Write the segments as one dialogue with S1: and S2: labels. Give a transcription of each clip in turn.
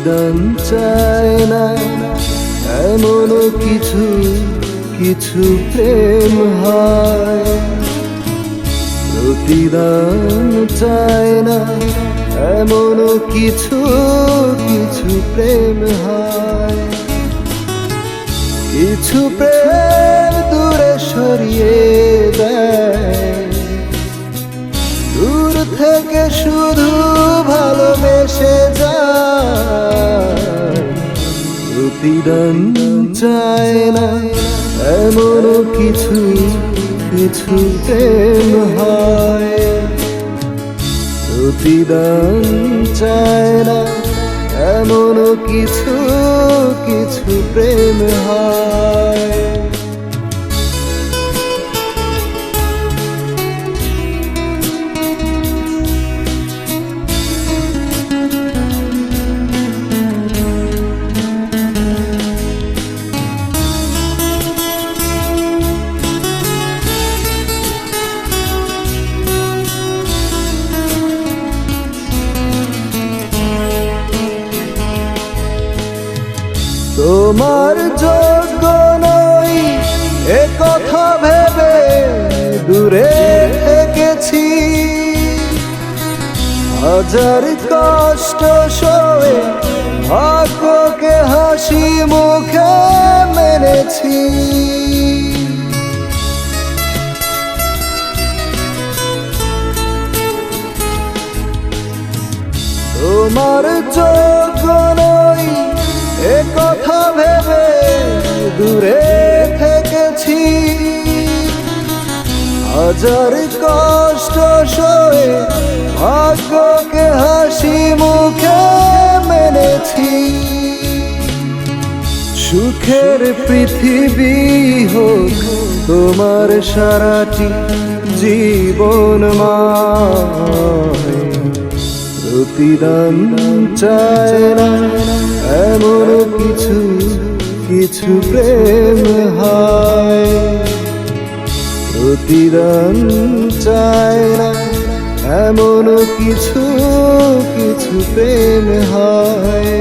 S1: প্রতিদান চায় না এমন কিছু কিছু প্রেম হয়। প্রতিদান চায় না এমন কিছু কিছু প্রেম হয়। কিছু প্রেম দূরে সরিয়ে দেয়, দূর থেকে শুধু ভালোবেসে যায়। প্রতিদান চায় না এমন কিছু কিছু প্রেম হয়। প্রতিদান চায় না এমন কিছু কিছু প্রেম হয়। তোমার যোগ্য নই এ কথা ভেবে দূরে থেকেছি, হাজার কষ্ট সয়ে ভাগ্যকে হাসি মুখে মেনেছি। তোমার যোগ্য নই এ কথা ভেবে দূরে থেকেছি, হাজার কষ্ট সয়ে ভাগ্যকে হাসি মুখে মেনেছি। সুখের পৃথিবী হোক তোমার সারাটি জীবন মায়। প্রতিদান চায় না এমন কিছু কিছু প্রেম হয়। প্রতিদান চায় না এমন কিছু কিছু প্রেম হয়।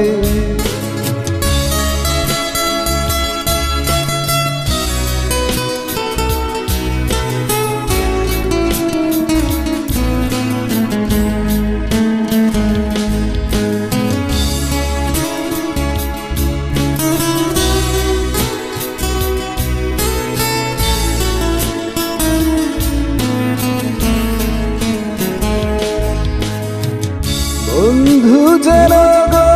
S1: বন্ধু যেন গো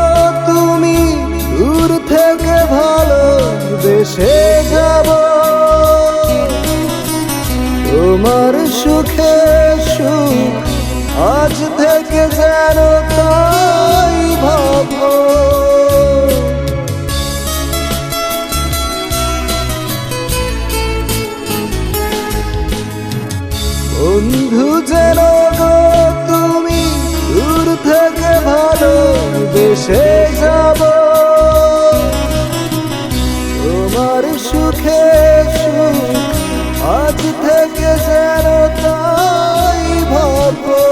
S1: তুমি দূর থেকে ভালোবেসে যাব, তোমার সুখে সুখ আজ থেকে যেন তাই ভাবো। বন্ধু যেন গো তুমি দূর থেকে ভালোবেসে যাব, তোমার সুখে সুখ আজ থেকে যেন তাই ভাবো।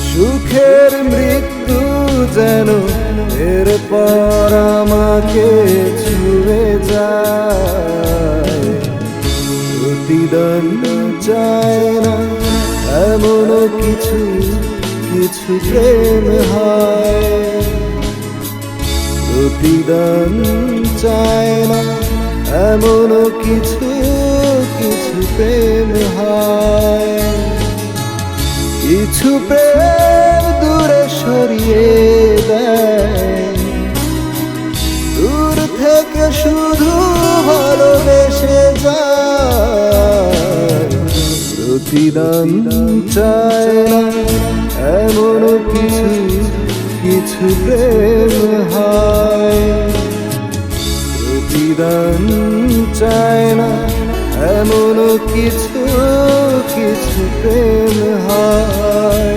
S1: সুখের মৃত্যু যেন এরপর আমাকে ছুঁয়ে যায়। প্রতিদান চায় না এমন কিছু কিছু প্রেম হয়। প্রতিদান চায় না এমন কিছু কিছু প্রেম হয়। কিছু প্রেম দূরে সরিয়ে দেয়, দূর থেকে শুধু ভালোবেসে যায়। প্রতিদান চায় না এমন কিছু কিছু প্রেম হয়। প্রতিদান চায় না এমন কিছু কিছু প্রেম হয়।